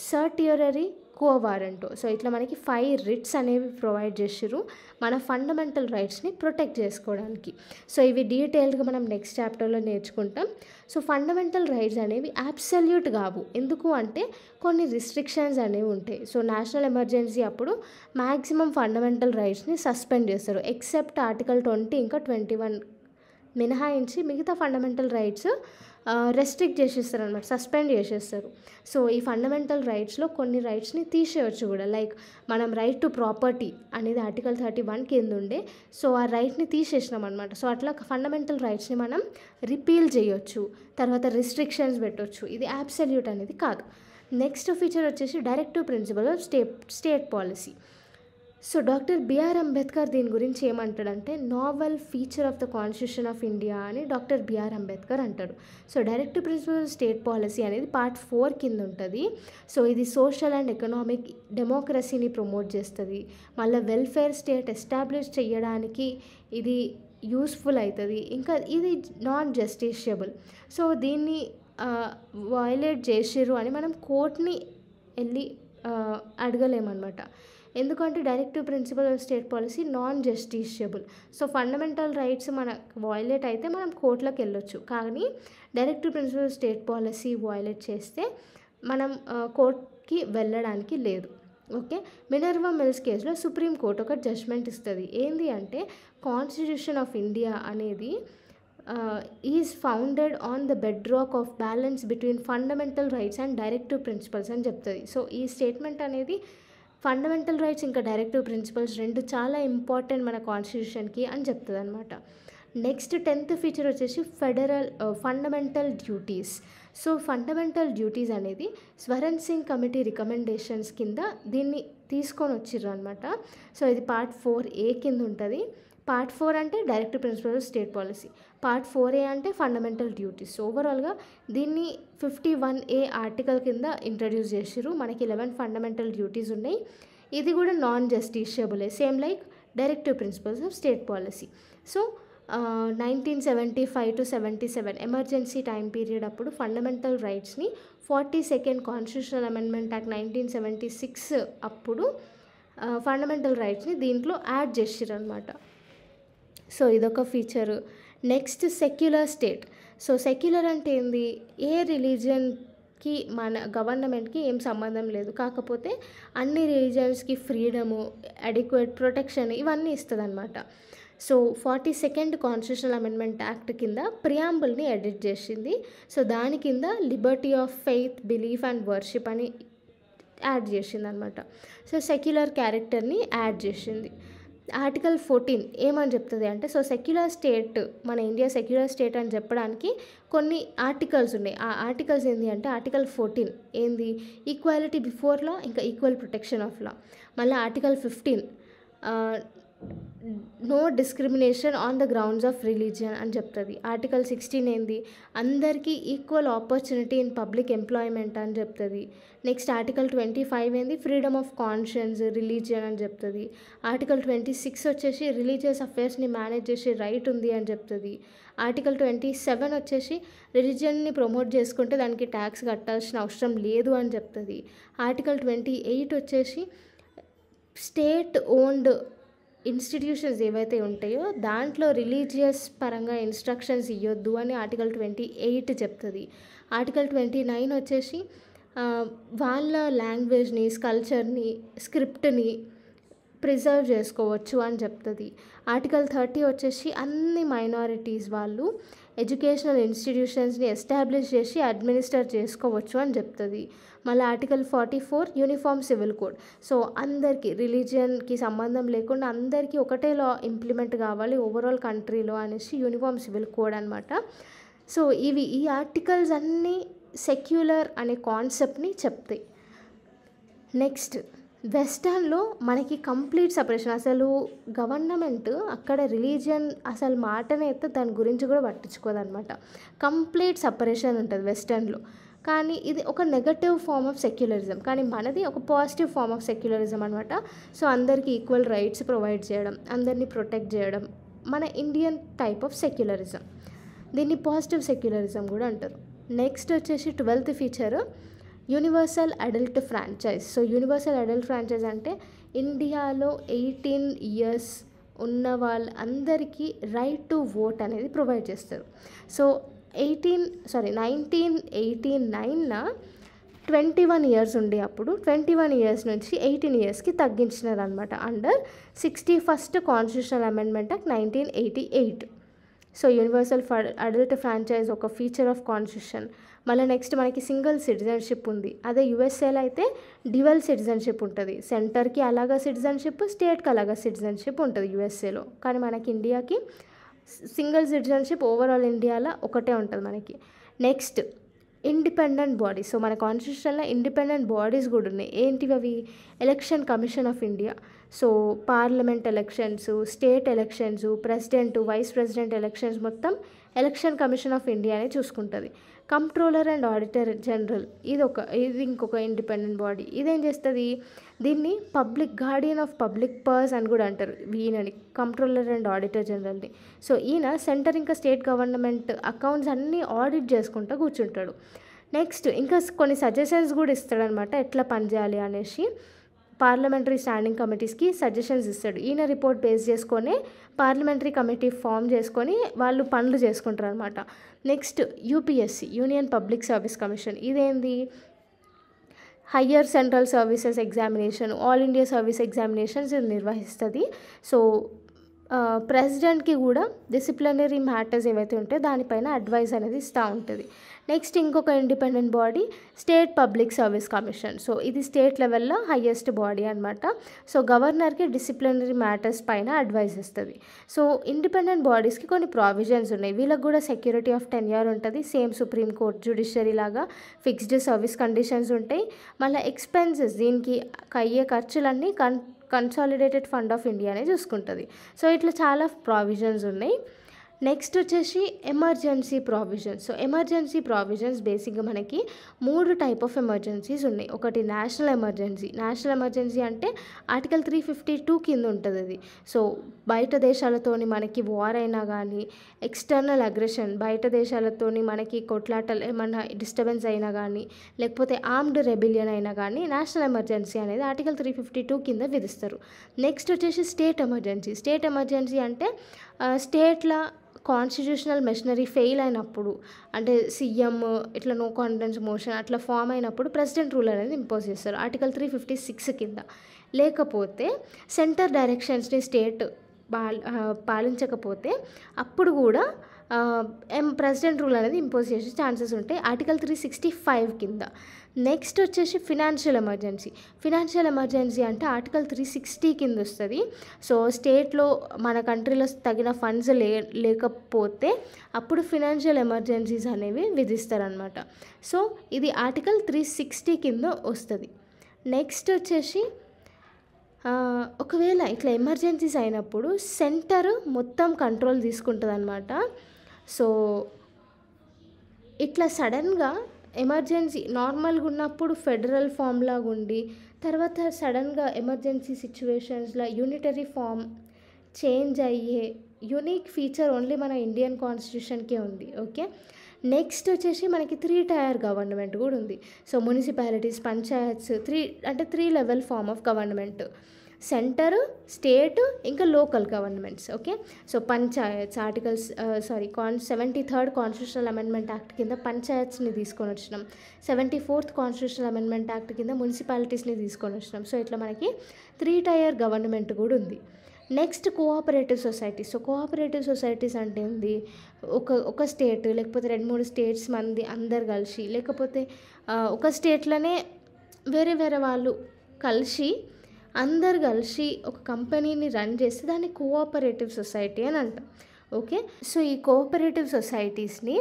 సర్టియరీ, కో వారంటో. సో ఇట్లా మనకి 5 రిట్స్ అనేవి ప్రొవైడ్ చేసిర్రు మన ఫండమెంటల్ రైట్స్ని ప్రొటెక్ట్ చేసుకోవడానికి. సో ఇవి డీటెయిల్డ్గా మనం నెక్స్ట్ చాప్టర్లో నేర్చుకుంటాం. సో ఫండమెంటల్ రైట్స్ అనేవి అబ్సల్యూట్ కావు. ఎందుకు అంటే కొన్ని రిస్ట్రిక్షన్స్ అనేవి ఉంటాయి. సో నేషనల్ ఎమర్జెన్సీ అప్పుడు మ్యాక్సిమం ఫండమెంటల్ రైట్స్ని సస్పెండ్ చేస్తారు. ఎక్సెప్ట్ ఆర్టికల్ 20 ఇంకా 21 మినహాయించి మిగతా ఫండమెంటల్ రైట్స్ రెస్ట్రిక్ట్ చేసేస్తారు అనమాట, సస్పెండ్ చేసేస్తారు. సో ఈ ఫండమెంటల్ రైట్స్లో కొన్ని రైట్స్ని తీసేయచ్చు కూడా. లైక్ మనం రైట్ టు ప్రాపర్టీ అనేది ఆర్టికల్ 31 కింద ఉండే, సో ఆ రైట్ని తీసేసినాం అనమాట. సో అట్లా ఫండమెంటల్ రైట్స్ని మనం రిపీల్ చేయొచ్చు, తర్వాత రిస్ట్రిక్షన్స్ పెట్టవచ్చు. ఇది అబ్సల్యూట్ అనేది కాదు. నెక్స్ట్ ఫీచర్ వచ్చేసి directive principle of state policy. So doctor BR Ambedkar దీని గురించి ఏమంటాడంటే novel feature of the constitution of India అని డాక్టర్ బిఆర్ అంబేద్కర్ అంటాడు. So direct principle state policy అనేది పార్ట్ 4 కింద ఉంటుంది. సో ఇది సోషల్ అండ్ ఎకనామిక్ డెమోక్రసీని ప్రమోట్ చేస్తుంది. మళ్ళీ వెల్ఫేర్ స్టేట్ ఎస్టాబ్లిష్ చేయడానికి ఇది యూస్ఫుల్ అవుతుంది. ఇంకా ఇది నాన్ జస్టిషియబుల్. సో దీన్ని వయలేట్ చేసిర్రు అని మనం కోర్ట్ని వెళ్ళి అడగలేమన్నమాట. ఎందుకంటే directive principle of state policy non justiciable. So fundamental rights మనకు వయలేట్ అయితే మనం కోర్టులకు వెళ్ళొచ్చు. కానీ directive principle of state policy violate చేస్తే మనం కోర్టుకి వెళ్ళడానికి లేదు. ఓకే, మినర్వా మిల్స్ కేసులో సుప్రీంకోర్టు ఒక జడ్జ్మెంట్ ఇస్తుంది. ఏంటి అంటే కాన్స్టిట్యూషన్ ఆఫ్ ఇండియా అనేది is founded on the bedrock of balance between fundamental rights and directive principles అని చెప్తుంది. సో ఈ స్టేట్మెంట్ అనేది ఫండమెంటల్ రైట్స్ ఇంకా డైరెక్టివ్ ప్రిన్సిపల్స్ రెండు చాలా ఇంపార్టెంట్ మన కాన్స్టిట్యూషన్కి అని చెప్తుంది అనమాట. నెక్స్ట్ 10th ఫీచర్ వచ్చేసి fundamental duties. So fundamental duties అనేది స్వరణ్ సింగ్ కమిటీ రికమెండేషన్స్ కింద దీన్ని తీసుకొని వచ్చిర్రు అనమాట. సో ఇది పార్ట్ 4A కింద ఉంటుంది. పార్ట్ 4 అంటే directive principle of state policy, part 4A అంటే ఫండమెంటల్ డ్యూటీస్. ఓవరాల్గా దీన్ని 51A ఆర్టికల్ కింద ఇంట్రడ్యూస్ చేసిర్రు. మనకి 11 ఫండమెంటల్ డ్యూటీస్ ఉన్నాయి. ఇది కూడా నాన్ జస్టిషియబులే, same like directive principles of state policy. So 1975 to 77 emergency time period అప్పుడు ఫండమెంటల్ రైట్స్ని 42nd కాన్స్టిట్యూషనల్ అమెండ్మెంట్ యాక్ట్ 1976 అప్పుడు ఫండమెంటల్ రైట్స్ని దీంట్లో యాడ్ చేసిర్రు అనమాట. సో ఇదొక feature. Next secular state. So secular అంటే ఏంది? ఏ రిలీజియన్కి మన గవర్నమెంట్కి ఏం సంబంధం లేదు, కాకపోతే అన్ని రిలీజియన్స్కి ఫ్రీడము, అడిక్వేట్ ప్రొటెక్షన్ ఇవన్నీ ఇస్తుంది అనమాట. So 42nd constitutional amendment act కింద ప్రియాంబుల్ని ఎడిట్ చేసింది. సో దాని కింద Liberty of faith, belief and worship అని యాడ్ చేసింది అనమాట. సో సెక్యులర్ క్యారెక్టర్ని యాడ్ చేసింది. ఆర్టికల్ 14 ఏమని చెప్తుంది అంటే, సో సెక్యులర్ స్టేట్, మన ఇండియా సెక్యులర్ స్టేట్ అని చెప్పడానికి కొన్ని ఆర్టికల్స్ ఉన్నాయి. ఆ ఆర్టికల్స్ ఏంటి అంటే ఆర్టికల్ 14 ఏంది? ఈక్వాలిటీ బిఫోర్ లా, ఇంకా ఈక్వల్ ప్రొటెక్షన్ ఆఫ్ లా. మళ్ళీ article 15 no discrimination on the grounds of religion అని చెప్తుంది. ఆర్టికల్ 16 ఏంది? అందరికీ equal opportunity in public employment అని చెప్తుంది. నెక్స్ట్ ఆర్టికల్ 25 ఏంది? ఫ్రీడమ్ ఆఫ్ కాన్షియన్స్, రిలీజియన్ అని చెప్తుంది. ఆర్టికల్ 26 వచ్చేసి రిలీజియస్ అఫేర్స్ని మేనేజ్ చేసే రైట్ ఉంది అని చెప్తుంది. ఆర్టికల్ 27 వచ్చేసి రిలీజియన్ని ప్రమోట్ చేసుకుంటే దానికి ట్యాక్స్ కట్టాల్సిన అవసరం లేదు అని చెప్తుంది. ఆర్టికల్ 28 వచ్చేసి స్టేట్ ఓన్డ్ ఇన్స్టిట్యూషన్స్ ఏవైతే ఉంటాయో దాంట్లో రిలీజియస్ పరంగా ఇన్స్ట్రక్షన్స్ ఇవ్వద్దు అని ఆర్టికల్ 28 చెప్తుంది. ఆర్టికల్ 29 వచ్చేసి వాళ్ళ లాంగ్వేజ్ని, కల్చర్ని, స్క్రిప్ట్ని ప్రిజర్వ్ చేసుకోవచ్చు అని చెప్తుంది. ఆర్టికల్ 30 వచ్చేసి అన్ని మైనారిటీస్ వాళ్ళు ఎడ్యుకేషనల్ ఇన్స్టిట్యూషన్స్ని ఎస్టాబ్లిష్ చేసి అడ్మినిస్టర్ చేసుకోవచ్చు అని చెప్తుంది. మళ్ళీ article 44 uniform civil code. So అందరికీ రిలీజియన్కి సంబంధం లేకుండా అందరికీ ఒకటే లా ఇంప్లిమెంట్ కావాలి ఓవరాల్ కంట్రీలో అనేసి యూనిఫామ్ సివిల్ కోడ్ అనమాట. సో ఈ ఆర్టికల్స్ అన్నీ సెక్యులర్ అనే కాన్సెప్ట్ని చెప్తాయి. నెక్స్ట్ వెస్టర్న్లో మనకి కంప్లీట్ సపరేషన్, అసలు గవర్నమెంట్ అక్కడ రిలీజియన్ అసలు మాటనే అయితే దాని గురించి కూడా పట్టించుకోదన్నమాట. కంప్లీట్ సపరేషన్ ఉంటుంది వెస్టర్న్లో. కానీ ఇది ఒక నెగటివ్ ఫార్మ్ ఆఫ్ సెక్యులరిజం, కానీ మనది ఒక పాజిటివ్ ఫార్మ్ ఆఫ్ సెక్యులరిజం అనమాట. సో అందరికీ ఈక్వల్ రైట్స్ ప్రొవైడ్ చేయడం, అందరినీ ప్రొటెక్ట్ చేయడం మన ఇండియన్ టైప్ ఆఫ్ సెక్యులరిజం. దీన్ని పాజిటివ్ సెక్యులరిజం కూడా అంటారు. నెక్స్ట్ వచ్చేసి 12th feature universal adult franchise. So universal adult franchise అంటే ఇండియాలో 18 years ఉన్న వాళ్ళందరికీ రైట్ టు ఓట్ అనేది ప్రొవైడ్ చేస్తారు. సో 1989న 21 years ఉండే అప్పుడు 21 years నుంచి 18 yearsకి తగ్గించినారు అనమాట under 61st constitutional amendment act 1988. So universal adult franchise ఒక ఫీచర్ ఆఫ్ కాన్స్టిట్యూషన్. మళ్ళీ నెక్స్ట్ మనకి సింగిల్ సిటిజన్షిప్ ఉంది. అదే యుఎస్ఏలో అయితే డ్యువల్ సిటిజన్షిప్ ఉంటుంది. సెంటర్కి అలాగా సిటిజన్షిప్, స్టేట్కి అలాగా సిటిజన్షిప్ ఉంటుంది యుఎస్ఏలో. కానీ మనకి ఇండియాకి సింగిల్ సిటిజన్షిప్ ఓవరాల్ ఇండియాలో ఒకటే ఉంటుంది మనకి. Next independent bodies. సో మన కాన్స్టిట్యూషన్లో ఇండిపెండెంట్ బాడీస్ కూడా ఉన్నాయి. ఏంటివి అవి? Election commission of India. So parliament elections, state elections, president, vice president elections మొత్తం ఎలక్షన్ కమిషన్ ఆఫ్ ఇండియానే చూసుకుంటుంది. కంట్రోలర్ అండ్ ఆడిటర్ జనరల్ ఇది ఇంకొక ఇండిపెండెంట్ బాడీ. ఇదేం చేస్తుంది? దీన్ని public Guardian of public purse అని కూడా అంటారు ఈయనని, కంట్రోలర్ అండ్ ఆడిటర్ జనరల్ని. సో ఈయన సెంటర్ ఇంకా స్టేట్ గవర్నమెంట్ అకౌంట్స్ అన్నీ ఆడిట్ చేసుకుంటూ కూర్చుంటాడు. నెక్స్ట్ ఇంకా కొన్ని సజెషన్స్ కూడా ఇస్తాడనమాట, ఎట్లా పనిచేయాలి అనేసి. పార్లమెంటరీ స్టాండింగ్ కమిటీస్కి సజెషన్స్ ఇస్తాడు. ఈయన రిపోర్ట్ బేస్ చేసుకొని పార్లమెంటరీ కమిటీ ఫామ్ చేసుకొని వాళ్ళు పనులు చేసుకుంటారు అనమాట. Next UPSC, union public service commission. ఇదేంది? Higher central services examination, all India service examinations ఇది నిర్వహిస్తుంది. సో ప్రెసిడెంట్కి కూడా డిసిప్లినరీ మ్యాటర్స్ ఏవైతే ఉంటాయో దానిపైన అడ్వైస్ అనేది ఇస్తూ ఉంటుంది. నెక్స్ట్ ఇంకొక independent body state public service commission. So ఇది స్టేట్ లెవెల్లో హయ్యెస్ట్ బాడీ అనమాట. సో గవర్నర్కి డిసిప్లినరీ మ్యాటర్స్ పైన అడ్వైస్ ఇస్తుంది. సో ఇండిపెండెంట్ బాడీస్కి కొన్ని ప్రావిజన్స్ ఉన్నాయి. వీళ్ళకి కూడా సెక్యూరిటీ ఆఫ్ టెన్యూర్ ఉంటుంది, సేమ్ సుప్రీం కోర్ట్ జ్యుడిషియరీ లాగా ఫిక్స్డ్ సర్వీస్ కండిషన్స్ ఉంటాయి. మళ్ళీ ఎక్స్పెన్సెస్, దీనికి అయ్యే ఖర్చులన్నీ కన్సాలిడేటెడ్ ఫండ్ ఆఫ్ ఇండియానే చూసుకుంటుంది. సో ఇట్లా చాలా ప్రావిజన్స్ ఉన్నాయి. నెక్స్ట్ వచ్చేసి emergency provisions. So emergency provisions బేసిక్గా మనకి 3 టైప్ ఆఫ్ ఎమర్జెన్సీస్ ఉన్నాయి. ఒకటి నేషనల్ ఎమర్జెన్సీ. నేషనల్ ఎమర్జెన్సీ అంటే ఆర్టికల్ 352 కింద ఉంటుంది అది. సో బయట దేశాలతోని మనకి వార్ అయినా కానీ, ఎక్స్టర్నల్ అగ్రెషన్, బయట దేశాలతోని మనకి కొట్లాటలు ఏమన్నా డిస్టర్బెన్స్ అయినా కానీ, లేకపోతే ఆర్మ్డ్ రెబిలియన్ అయినా కానీ నేషనల్ ఎమర్జెన్సీ అనేది ఆర్టికల్ 352 కింద విధిస్తారు. నెక్స్ట్ వచ్చేసి స్టేట్ ఎమర్జెన్సీ. స్టేట్ ఎమర్జెన్సీ అంటే స్టేట్ల కాన్స్టిట్యూషనల్ మెషినరీ ఫెయిల్ అయినప్పుడు, అంటే సీఎం ఇట్లా నో కాన్ఫిడెన్స్ మోషన్ అట్లా ఫామ్ అయినప్పుడు ప్రెసిడెంట్ రూల్ అనేది ఇంపోజ్ చేస్తారు ఆర్టికల్ 356 కింద. లేకపోతే సెంటర్ డైరెక్షన్స్ని స్టేట్ పాలించకపోతే అప్పుడు కూడా ప్రెసిడెంట్ రూల్ అనేది ఇంపోజ్ చేసే ఛాన్సెస్ ఉంటాయి ఆర్టికల్ 365 కింద. నెక్స్ట్ వచ్చేసి ఫినాన్షియల్ ఎమర్జెన్సీ. ఫినాన్షియల్ ఎమర్జెన్సీ అంటే ఆర్టికల్ 360 కింద వస్తుంది. సో స్టేట్లో మన కంట్రీలో తగిన ఫండ్స్ లేకపోతే అప్పుడు ఫినాన్షియల్ ఎమర్జెన్సీస్ అనేవి విధిస్తారనమాట. సో ఇది ఆర్టికల్ 360 కింద వస్తుంది. నెక్స్ట్ వచ్చేసి ఒకవేళ ఇట్లా ఎమర్జెన్సీస్ అయినప్పుడు సెంటర్ మొత్తం కంట్రోల్ తీసుకుంటుంది అనమాట. సో ఇట్లా సడన్గా ఎమర్జెన్సీ నార్మల్గా ఉన్నప్పుడు ఫెడరల్ ఫామ్ లాగా ఉండి, తర్వాత సడన్గా ఎమర్జెన్సీ సిచ్యువేషన్స్లో యూనిటరీ ఫామ్ చేంజ్ అయ్యే యూనిక్ ఫీచర్ ఓన్లీ మన ఇండియన్ కాన్స్టిట్యూషన్కే ఉంది. ఓకే, నెక్స్ట్ వచ్చేసి మనకి 3 టైర్ గవర్నమెంట్ కూడా ఉంది. So municipalities, panchayats, 3 level form of government. Centre, state, ఇంకా local governments. Okay, so panchayats 73rd constitutional amendment act కింద పంచాయత్స్ని తీసుకొని వచ్చినాం. 74th కాన్స్టిట్యూషనల్ అమెండ్మెంట్ యాక్ట్ కింద మున్సిపాలిటీస్ని తీసుకొని వచ్చినాం. సో ఇట్లా మనకి 3 టైర్ గవర్నమెంట్ కూడా ఉంది. Next cooperative societies. So cooperative societies అంటే ఏంది? ఒక స్టేట్ లేకపోతే 2-3 స్టేట్స్ మంది అందరు కలిసి, లేకపోతే ఒక స్టేట్లోనే వేరే వేరే వాళ్ళు కలిసి అందరు కలిసి ఒక కంపెనీని రన్ చేస్తే దాన్ని కోఆపరేటివ్ సొసైటీ అని అంటాం. ఓకే, సో ఈ కోఆపరేటివ్ సొసైటీస్ని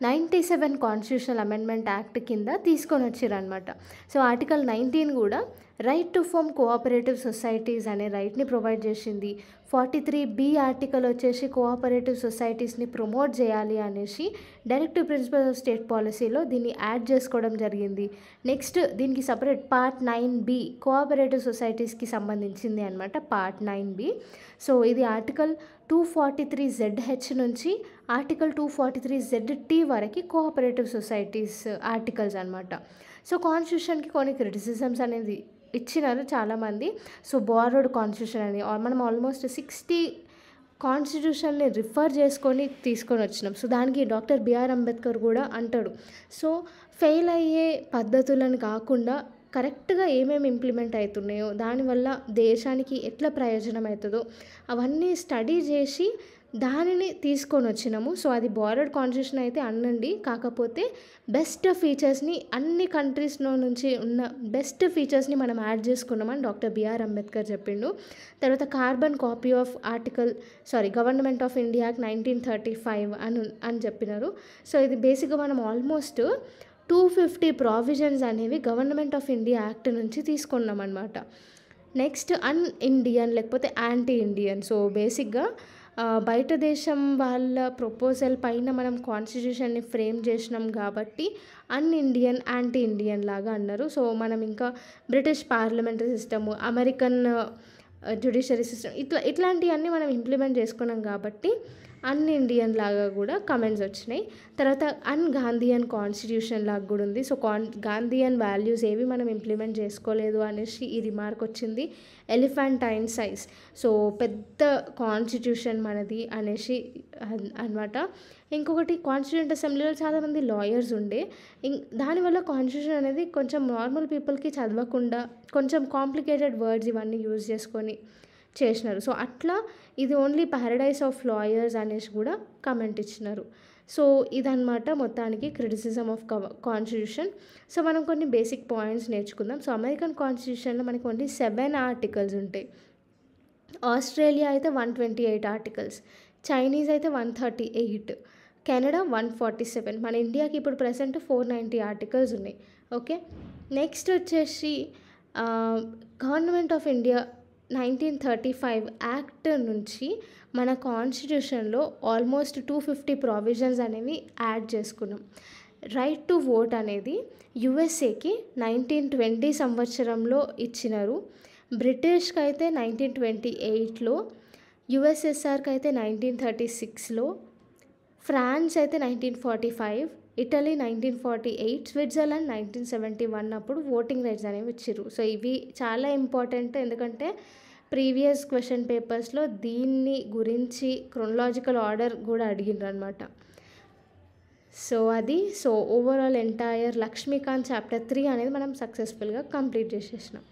97 కాన్స్టిట్యూషనల్ అమెండ్మెంట్ యాక్ట్ కింద తీసుకొని వచ్చారనమాట. సో ఆర్టికల్ 19 కూడా right to form cooperative societies అనే రైట్ని ప్రొవైడ్ చేసింది. 43B ఆర్టికల్ వచ్చేసి కోఆపరేటివ్ సొసైటీస్ని ప్రమోట్ చేయాలి అనేసి డైరెక్టివ్ ప్రిన్సిపల్ ఆఫ్ స్టేట్ పాలసీలో దీన్ని యాడ్ చేసుకోవడం జరిగింది. నెక్స్ట్ దీనికి సపరేట్ పార్ట్ 9B కోఆపరేటివ్ సొసైటీస్కి సంబంధించింది అనమాట, పార్ట్ 9B. సో ఇది ఆర్టికల్ 243ZH నుంచి ఆర్టికల్ 243ZT వరకు కోఆపరేటివ్ సొసైటీస్ ఆర్టికల్స్ అనమాట. సో కాన్స్టిట్యూషన్కి కొన్ని క్రిటిసిజమ్స్ అనేది ఇచ్చినారు చాలామంది. సో బారోడ్ కాన్స్టిట్యూషన్ అని మనం ఆల్మోస్ట్ 60 కాన్స్టిట్యూషన్ని రిఫర్ చేసుకొని తీసుకొని వచ్చినాం. సో దానికి డాక్టర్ బిఆర్ అంబేద్కర్ కూడా అంటాడు, సో ఫెయిల్ అయ్యే పద్ధతులను కాకుండా కరెక్ట్గా ఏమేమి ఇంప్లిమెంట్ అవుతున్నాయో, దానివల్ల దేశానికి ఎట్లా ప్రయోజనం అవుతుందో అవన్నీ స్టడీ చేసి దానిని తీసుకొని వచ్చినాము. సో అది బారోడ్ కాన్స్టిట్యూషన్ అయితే అనండి, కాకపోతే బెస్ట్ ఫీచర్స్ని అన్ని కంట్రీస్లో నుంచి ఉన్న బెస్ట్ ఫీచర్స్ని మనం యాడ్ చేసుకున్నామని డాక్టర్ బిఆర్ అంబేద్కర్ చెప్పిండు. తర్వాత carbon copy of government of India act 1935 అని చెప్పినారు. సో ఇది బేసిక్గా మనం ఆల్మోస్ట్ 250 ప్రావిజన్స్ అనేవి గవర్నమెంట్ ఆఫ్ ఇండియా యాక్ట్ నుంచి తీసుకున్నాం అనమాట. నెక్స్ట్ అన్ ఇండియన్ లేకపోతే యాంటీ ఇండియన్. సో బేసిక్గా బయట దేశం వాళ్ళ ప్రపోజల్ పైన మనం కాన్స్టిట్యూషన్ని ఫ్రేమ్ చేసినాం కాబట్టి అన్ ఇండియన్, యాంటీ ఇండియన్ లాగా అన్నారు. సో మనం ఇంకా British parliamentary system, American judiciary system ఇట్లాంటివన్నీ మనం ఇంప్లిమెంట్ చేసుకున్నాం కాబట్టి అన్ ఇండియన్ లాగా కూడా కమెంట్స్ వచ్చినాయి. తర్వాత అన్ గాంధీయన్ కాన్స్టిట్యూషన్ లాగా కూడా ఉంది. సో గాంధీయన్ వాల్యూస్ ఏవి మనం ఇంప్లిమెంట్ చేసుకోలేదు అనేసి ఈ రిమార్క్ వచ్చింది. ఎలిఫెంటైన్ సైజ్, సో పెద్ద కాన్స్టిట్యూషన్ మనది అనేసి అనమాట. ఇంకొకటి కాన్స్టిట్యూంట్ అసెంబ్లీలో చాలామంది లాయర్స్ ఉండే, దానివల్ల కాన్స్టిట్యూషన్ అనేది కొంచెం నార్మల్ పీపుల్కి చదవకుండా కొంచెం కాంప్లికేటెడ్ వర్డ్స్ ఇవన్నీ యూజ్ చేసుకొని చేసినారు. సో అట్లా ఇది ఓన్లీ ప్యారడైస్ ఆఫ్ లాయర్స్ అనేసి కూడా కమెంట్ ఇచ్చినారు. సో ఇదన్నమాట మొత్తానికి క్రిటిసిజం ఆఫ్ కాన్స్టిట్యూషన్. సో మనం కొన్ని బేసిక్ పాయింట్స్ నేర్చుకుందాం. సో అమెరికన్ కాన్స్టిట్యూషన్లో మనకి ఓన్లీ 7 ఆర్టికల్స్ ఉంటాయి. ఆస్ట్రేలియా అయితే 128 ఆర్టికల్స్, చైనీస్ అయితే 138, కెనడా 147, మన ఇండియాకి ఇప్పుడు ప్రెసెంట్ 490 ఆర్టికల్స్ ఉన్నాయి. ఓకే, నెక్స్ట్ వచ్చేసి గవర్నమెంట్ ఆఫ్ ఇండియా 1935 యాక్ట్ నుంచి మన కాన్స్టిట్యూషన్లో ఆల్మోస్ట్ 250 ప్రావిజన్స్ అనేవి యాడ్ చేసుకున్నాం. రైట్ టు ఓట్ అనేది యుఎస్ఏకి 1920 సంవత్సరంలో ఇచ్చినారు, బ్రిటిష్కి అయితే 1928లో, యుఎస్ఎస్ఆర్కి అయితే 1936లో, ఫ్రాన్స్ అయితే 1945, ఇటలీ 1948, స్విట్జర్లాండ్ 1971 అప్పుడు ఓటింగ్ రైట్స్ అనేవి ఇచ్చారు. సో ఇవి చాలా ఇంపార్టెంట్, ఎందుకంటే ప్రీవియస్ క్వశ్చన్ పేపర్స్లో దీన్ని గురించి క్రోనలాజికల్ ఆర్డర్ కూడా అడిగిండ్రు అనమాట. సో అది ఓవరాల్ ఎంటైర్ లక్ష్మీకాంత్ చాప్టర్ 3 అనేది మనం సక్సెస్ఫుల్గా కంప్లీట్ చేసేసినాం.